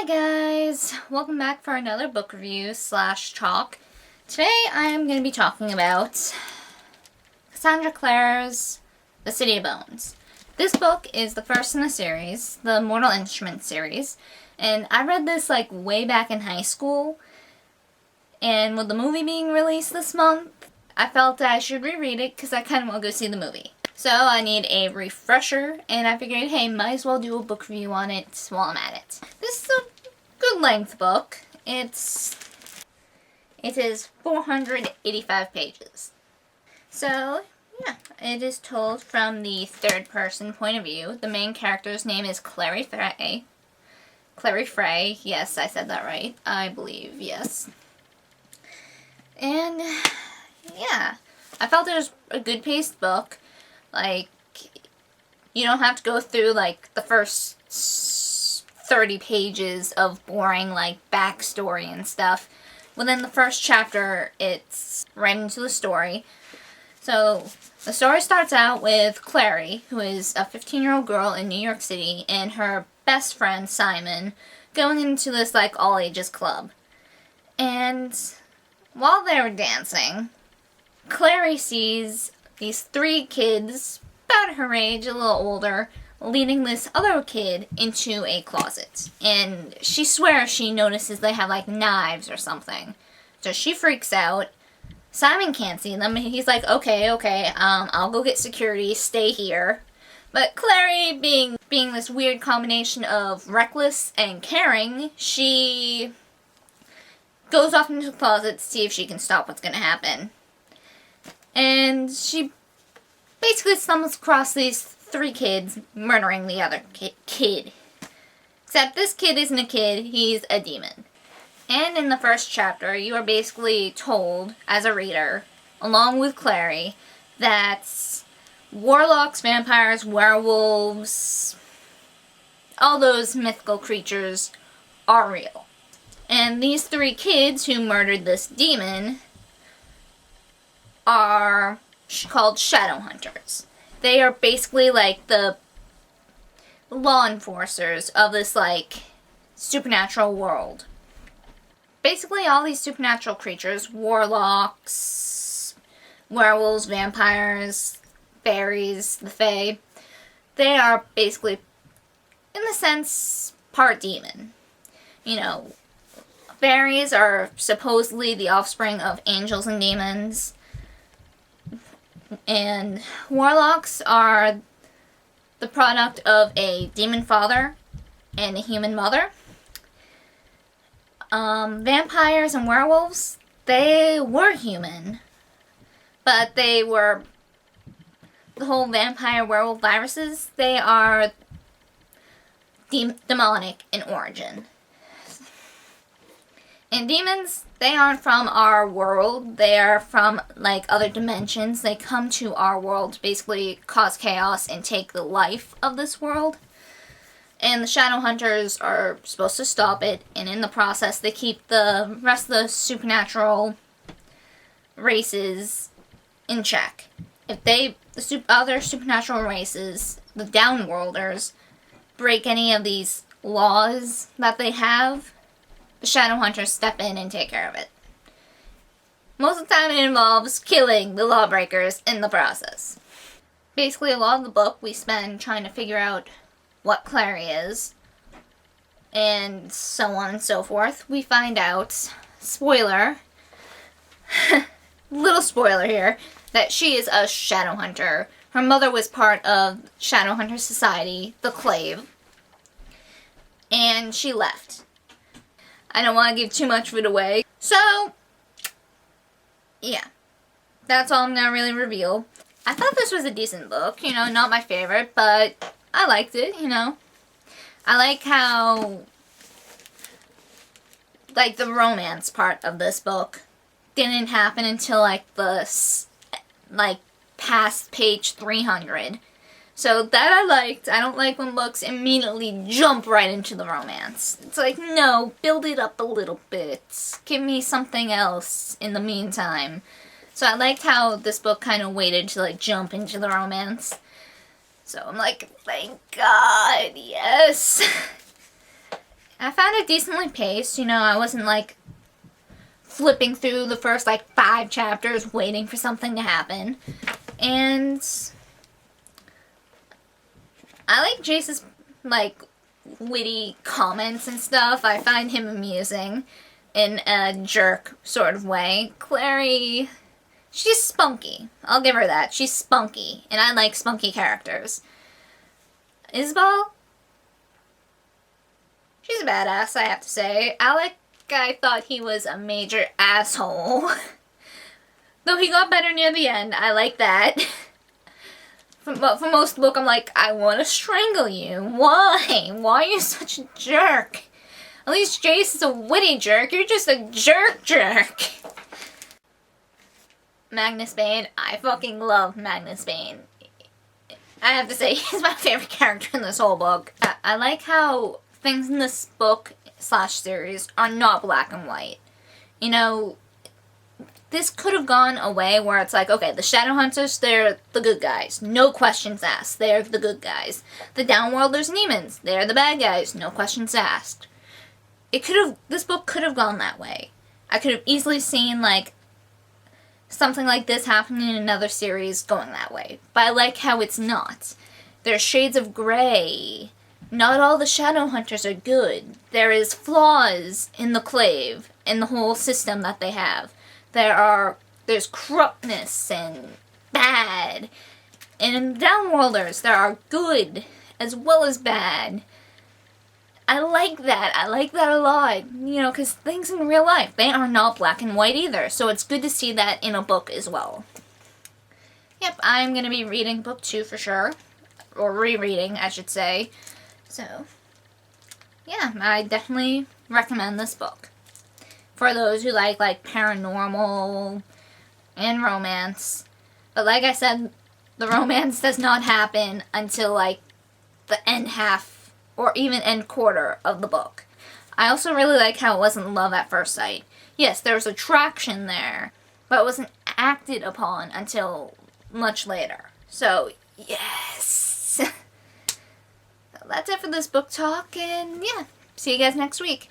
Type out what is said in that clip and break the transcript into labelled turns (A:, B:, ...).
A: Hi guys! Welcome back for another book review slash talk. Today I am going to be talking about Cassandra Clare's The City of Bones. This book is the first in the series, the Mortal Instruments series, and I read this like way back in high school, and with the movie being released this month, I felt that I should reread it because I kind of want to go see the movie. So I need a refresher, and I figured, hey, might as well do a book review on it while I'm at it. This is a good length book. It is 485 pages. So, yeah, it is told from the third person point of view. The main character's name is Clary Frey. Clary Frey, yes, I said that right. I believe, yes. And, yeah, I felt it was a good paced book. Like, you don't have to go through, like, the first 30 pages of boring, like, backstory and stuff. Within the first chapter, it's right into the story. So, the story starts out with Clary, who is a 15-year-old girl in New York City, and her best friend, Simon, going into this, like, all-ages club. And while they were dancing, Clary sees these three kids, about her age, a little older, leading this other kid into a closet. And she swears she notices they have, like, knives or something. So she freaks out. Simon can't see them. He's like, okay, I'll go get security, stay here. But Clary, being this weird combination of reckless and caring, she goes off into the closet to see if she can stop what's going to happen. And she basically stumbles across these three kids murdering the other kid. Except this kid isn't a kid, he's a demon. And in the first chapter, you are basically told, as a reader, along with Clary, that warlocks, vampires, werewolves, all those mythical creatures are real. And these three kids who murdered this demon are called shadow hunters. They are basically like the law enforcers of this like supernatural world. Basically all these supernatural creatures, warlocks, werewolves, vampires, fairies, the fae, they are basically, in the sense, part demon. You know, fairies are supposedly the offspring of angels and demons. And warlocks are the product of a demon father and a human mother. Vampires and werewolves, they were human, but they were the whole vampire werewolf viruses. They are demonic in origin. And demons, they aren't from our world. They are from, like, other dimensions. They come to our world to basically cause chaos and take the life of this world. And the shadow hunters are supposed to stop it, and in the process, they keep the rest of the supernatural races in check. If the other supernatural races, the downworlders, break any of these laws that they have, the shadow hunters step in and take care of it. Most of the time it involves killing the lawbreakers in the process. Basically, a lot of the book we spend trying to figure out what Clary is, and so on and so forth. We find out, spoiler, little spoiler here, that she is a shadow hunter. Her mother was part of Shadow Hunter Society, the Clave, and she left. I don't want to give too much of it away. So, yeah. That's all I'm going to really reveal. I thought this was a decent book. You know, not my favorite, but I liked it, you know. I like how, like, the romance part of this book didn't happen until, like, past page 300. So that I liked. I don't like when books immediately jump right into the romance. It's like, no, build it up a little bit. Give me something else in the meantime. So I liked how this book kind of waited to, like, jump into the romance. So I'm like, thank God, yes. I found it decently paced. You know, I wasn't like flipping through the first like 5 chapters waiting for something to happen. And I like Jace's like witty comments and stuff. I find him amusing in a jerk sort of way. Clary, she's spunky. I'll give her that. She's spunky, and I like spunky characters. Isabel, she's a badass, I have to say. Alec, I thought he was a major asshole. Though he got better near the end, I like that. But for most of the book, I'm like, I want to strangle you. Why? Why are you such a jerk? At least Jace is a witty jerk. You're just a jerk. Magnus Bane. I fucking love Magnus Bane. I have to say, he's my favorite character in this whole book. I like how things in this book / series are not black and white. You know, this could have gone away where it's like, okay, the Shadowhunters, they're the good guys. No questions asked. They're the good guys. The Downworlders and Demons, they're the bad guys. No questions asked. This book could have gone that way. I could have easily seen, like, something like this happening in another series going that way. But I like how it's not. There's shades of gray. Not all the Shadowhunters are good. There is flaws in the Clave, in the whole system that they have. There's corruptness and bad. And in Downworlders, there are good as well as bad. I like that. I like that a lot. You know, because things in real life, they are not black and white either. So it's good to see that in a book as well. Yep, I'm going to be reading book 2 for sure. Or rereading, I should say. So, yeah, I definitely recommend this book. For those who like paranormal and romance. But like I said, the romance does not happen until, like, the end half or even end quarter of the book. I also really like how it wasn't love at first sight. Yes, there was attraction there, but it wasn't acted upon until much later. So, yes! So that's it for this book talk, and yeah, see you guys next week.